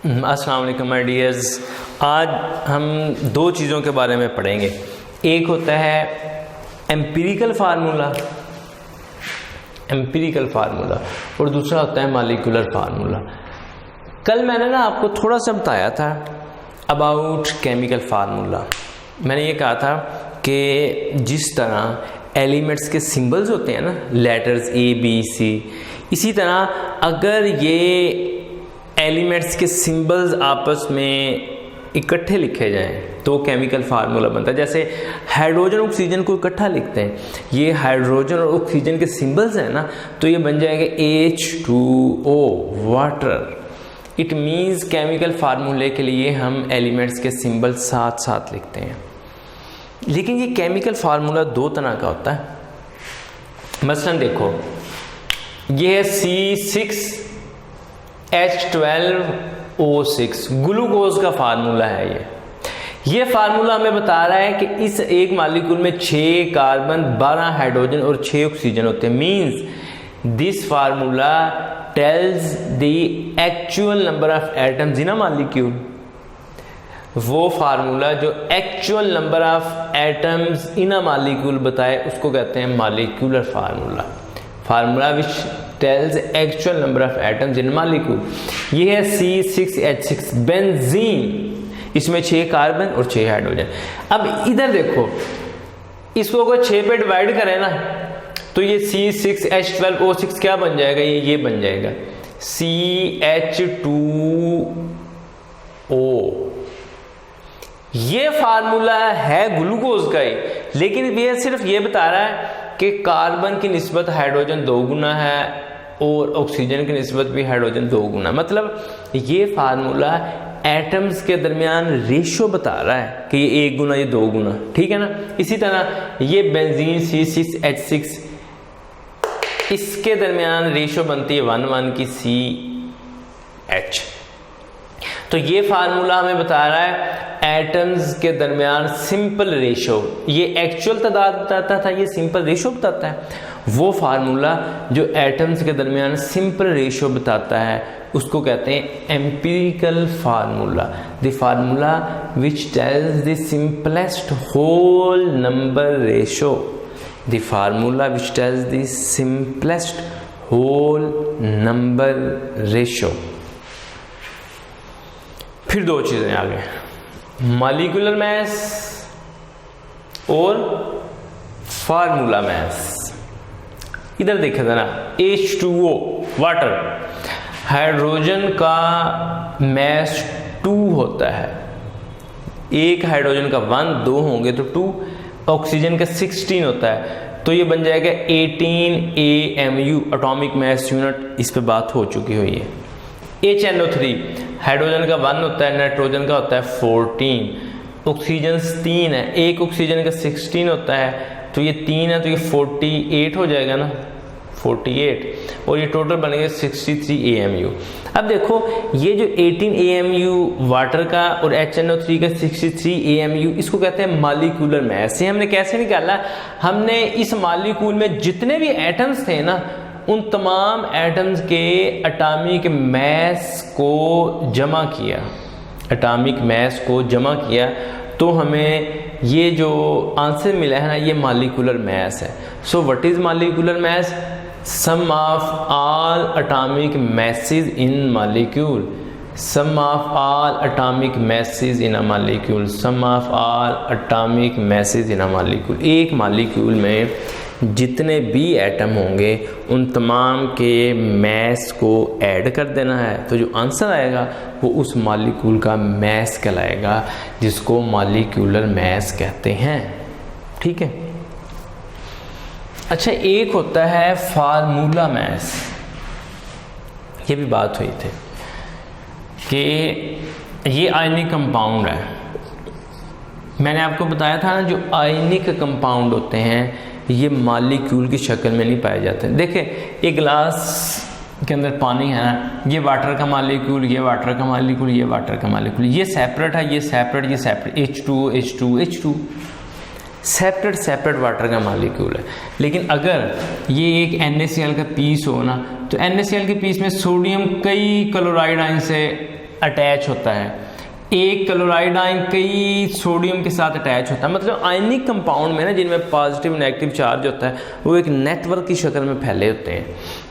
अस्सलाम वालेकुम my dears. आज हम दो चीज़ों के बारे में पढ़ेंगे। एक होता है एम्पिरिकल फार्मूला और दूसरा होता है मॉलिक्यूलर फार्मूला। कल मैंने ना आपको थोड़ा सा बताया था अबाउट केमिकल फार्मूला। मैंने ये कहा था कि जिस तरह एलिमेंट्स के सिंबल्स होते हैं ना, लेटर्स ए बी सी, इसी तरह अगर ये एलिमेंट्स के सिंबल्स आपस में इकट्ठे लिखे जाएं तो केमिकल फार्मूला बनता है। जैसे हाइड्रोजन ऑक्सीजन को इकट्ठा लिखते हैं, ये हाइड्रोजन और ऑक्सीजन के सिंबल्स हैं ना, तो ये बन जाएगा H2O water. It means chemical फार्मूले के लिए हम एलिमेंट्स के सिंबल साथ साथ लिखते हैं। लेकिन ये केमिकल फार्मूला दो तरह का होता है। मसलन देखो, ये है C6H12O6 ग्लूकोज का फार्मूला है। ये फार्मूला हमें बता रहा है कि इस एक मॉलिक्यूल में 6 कार्बन, 12 हाइड्रोजन और 6 ऑक्सीजन होते हैं। Means this formula tells the actual number of atoms in a molecule. वो फार्मूला जो actual number of atoms in a molecule बताए उसको कहते हैं molecular formula. Formula which tales actual number of atoms in molecule. ये है C6H6 benzene. इसमें 6 carbon और 6 हाइड्रोजन। अब इधर देखो, इसको अगर 6 पे डिवाइड करें ना तो ये C6H12O6 क्या बन जाएगा? ये बन जाएगा CH2O। ये फार्मूला है ग्लूकोज का ही, लेकिन ये सिर्फ ये बता रहा है कि कार्बन की निस्बत हाइड्रोजन 2 गुना है और ऑक्सीजन की निस्बत भी हाइड्रोजन 2 गुना। मतलब ये फार्मूला एटम्स के दरमियान रेशो बता रहा है कि ये 1 गुना, ये 2 गुना, ठीक है ना। इसी तरह ये बेंजीन C6H6, इसके दरमियान रेशो बनती है 1:1 की CH। तो ये फार्मूला हमें बता रहा है एटम्स के दरमियान सिंपल रेशो। ये एक्चुअल तादाद बताता था, ये सिंपल रेशो बताता है। वो फार्मूला जो एटम्स के दरमियान सिंपल रेशो बताता है उसको कहते हैं empirical formula. The formula which tells the simplest whole number ratio. The formula which tells the simplest whole number ratio. फिर दो चीजें आ गए, मॉलिक्यूलर मास और फार्मूला मास। इधर देखा था ना, H2O वाटर, हाइड्रोजन का मास 2 होता है। एक हाइड्रोजन का 1, 2 होंगे तो 2, ऑक्सीजन का 16 होता है, तो ये बन जाएगा 18 AMU एटॉमिक मास यूनिट। इस पे बात हो चुकी हुई है। HNO3 हाइड्रोजन का 1 होता है, नाइट्रोजन का होता है 14, ऑक्सीजन 3 है, एक ऑक्सीजन का 16 होता है, तो ये 3 है तो ये 48 हो जाएगा ना, 48, और ये टोटल बनेगा 63 AMU। अब देखो, ये जो 18 AMU वाटर का और HNO3 का 63 AMU, इसको कहते हैं मॉलिक्यूलर मास। ये हमने कैसे निकाला? हमने इस मॉलिक्यूल में जितने भी एटम्स थे ना, उन तमाम एटम्स के एटॉमिक मास को जमा किया, एटॉमिक मास को जमा किया, तो हमें ये जो आंसर मिला है ना, ये मॉलिक्यूलर मास है। So what is molecular mass? Sum of all atomic masses in molecule, sum of all atomic masses in a molecule, sum of all atomic masses in a molecule. एक molecule में जितने भी atom होंगे उन तमाम के मास को ऐड कर देना है, तो जो आंसर आएगा वो उस मॉलिक्यूल का मास कहलाएगा, जिसको मॉलिक्यूलर मास कहते हैं। ठीक है। अच्छा, एक होता है फार्मूला मास। ये भी बात हुई थी कि ये आयनिक कंपाउंड है। मैंने आपको बताया था ना, जो आयनिक कंपाउंड होते हैं ये मॉलिक्यूल की शक्ल में नहीं पाए जाते। देखें, एक गिलास के अंदर पानी है ना, ये वाटर का मॉलिक्यूल, ये वाटर का मॉलिक्यूल, ये वाटर का मॉलिक्यूल, ये सेपरेट है, ये सेपरेट, ये separate, H2O H2O H2, separate separate water का मॉलिक्यूल है। लेकिन अगर ये एक NaCl का पीस हो ना, तो NaCl के पीस में सोडियम कई क्लोराइड आयन से अटैच होता है। एक क्लोराइड आयन कई सोडियम के साथ अटैच होता है। मतलब आयनिक कंपाउंड में ना जिनमें पॉजिटिव नेगेटिव चार्ज होता है वो एक नेटवर्क की शक्ल में फैले होते हैं,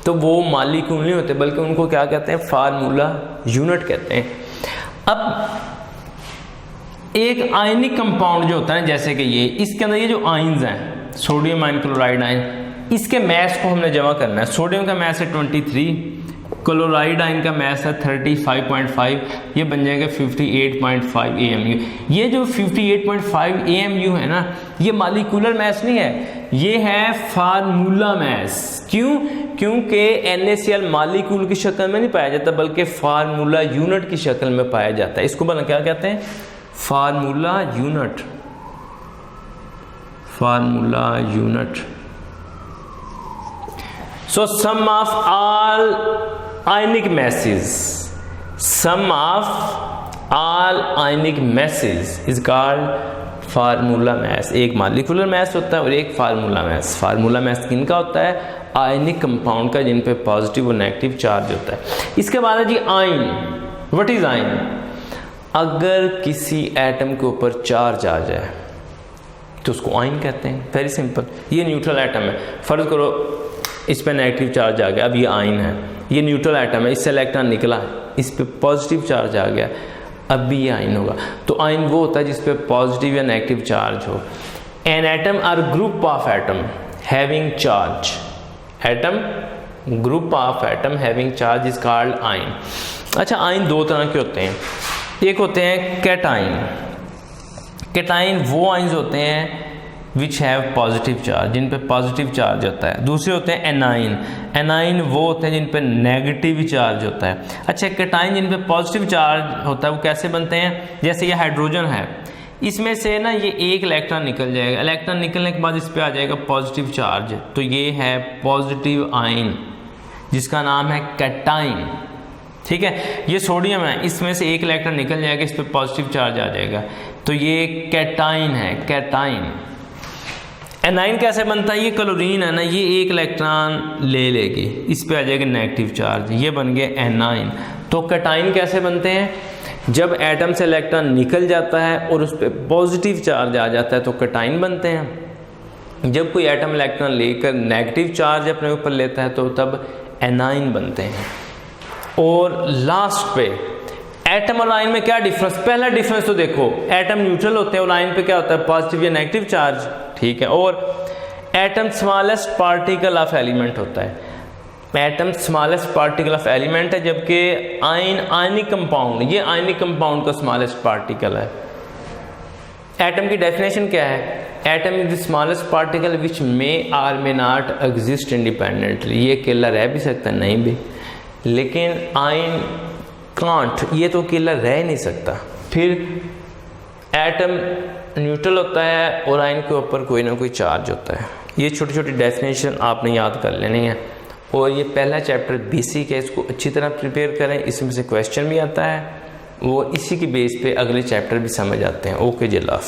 तो वो मॉलिक्यूल नहीं होते बल्कि उनको क्या कहते हैं, फार्मूला यूनिट कहते हैं। अब एक आयनिक कंपाउंड जो होता है जैसे कि ये, इसके अंदर ये जो आयन्स हैं सोडियम आयन क्लोराइड आयन, इसके मैस को हमने जमा करना है। सोडियम का मैस है 23, क्लोराइड आयन का मैस है 35.5, ये बन जाएगा 58.5 AMU। ये जो 58.5 AMU है ना, ये मॉलिक्यूलर मैस नहीं है, ये है फार्मूला मैस। क्यों? क्योंकि NaCl मॉलिक्यूल की शक्ल में नहीं पाया जाता बल्कि फार्मूला यूनिट की शक्ल में पाया जाता है। इसको बना क्या कहते हैं, formula unit, formula unit. So sum of all ionic masses, sum of all ionic masses is called formula mass. एक मॉलिक्यूलर मैस होता है और एक फार्मूला मैस। फार्मूला मैस किनका होता है, आयनिक कंपाउंड का जिन पे पॉजिटिव और नेगेटिव चार्ज होता है। इसके बाद है जी आयन। What is ion? अगर किसी एटम के ऊपर चार्ज आ जाए तो उसको आयन कहते हैं। Very simple. ये न्यूट्रल एटम है, फर्ज करो इस पे नेगेटिव चार्ज आ गया, अब ये आयन है, ये न्यूट्रल एटम है, इससे इलेक्ट्रॉन निकला है, इस पे पॉजिटिव चार्ज आ गया, अब भी ये आयन होगा। तो आयन वो होता है जिस पे पॉजिटिव या नेगेटिव चार्ज हो। An atom or group of atom having charge, atom group of atom having charge is called ion. अच्छा, आयन दो तरह के होते हैं, एक होते हैं कैटाइन। कैटाइन वो आयन्स होते हैं विच हैव पॉजिटिव चार्ज, जिन पे पॉजिटिव चार्ज होता है। दूसरे होते हैं एनाइन। एनाइन वो होते हैं जिन पे नेगेटिव चार्ज होता है। अच्छा, कैटाइन जिन पे पॉजिटिव चार्ज होता है वो कैसे बनते हैं? जैसे ये हाइड्रोजन है, इसमें से ना ये एक इलेक्ट्रॉन निकल जाएगा, इलेक्ट्रॉन निकलने के बाद इस पे आ जाएगा पॉजिटिव चार्ज, तो ये है पॉजिटिव आयन जिसका नाम है कैटाइन। ठीक है, ये सोडियम है, इसमें से एक इलेक्ट्रॉन निकल जाएगा, इस पे पॉजिटिव चार्ज आ जाएगा, तो ये कैटाइन है, कैटाइन। एनाइन कैसे बनता है? ये क्लोरीन है ना, ये एक इलेक्ट्रॉन ले लेगी, इस पे आ जाएगा नेगेटिव चार्ज, ये बन गया एनाइन। तो कैटाइन कैसे बनते हैं? जब एटम से इलेक्ट्रॉन निकल जाता है और उस पर पॉजिटिव चार्ज आ जाता है तो कैटाइन बनते हैं। जब कोई एटम इलेक्ट्रॉन लेकर नेगेटिव चार्ज अपने ऊपर लेता है तो तब एनाइन बनते हैं। और लास्ट पे एटम और आयन में क्या डिफरेंस? पहला डिफरेंस तो देखो, एटम न्यूट्रल होते हैं और आयन पे क्या होता है, पॉजिटिव या नेगेटिव चार्ज। ठीक है, और atom smallest particle of element होता है, atom smallest particle of element है, जबकि आयन आयनिक कंपाउंड, ये आयनिक कंपाउंड का स्मॉलेस्ट पार्टिकल है। एटम की डेफिनेशन क्या है? Atom is the smallest particle which may or may not exist independently. ये अकेला रह भी सकता है, नहीं भी, लेकिन आयन कांट, ये तो अकेला रह नहीं सकता। फिर एटम न्यूट्रल होता है और आयन के ऊपर कोई ना कोई चार्ज होता है। ये छोटी छोटी डेफिनेशन आपने याद कर लेनी है। और ये पहला चैप्टर बेसिक है, इसको अच्छी तरह प्रिपेयर करें, इसमें से क्वेश्चन भी आता है, वो इसी के बेस पे अगले चैप्टर भी समझ आते हैं। ओके जी, अल्लाह।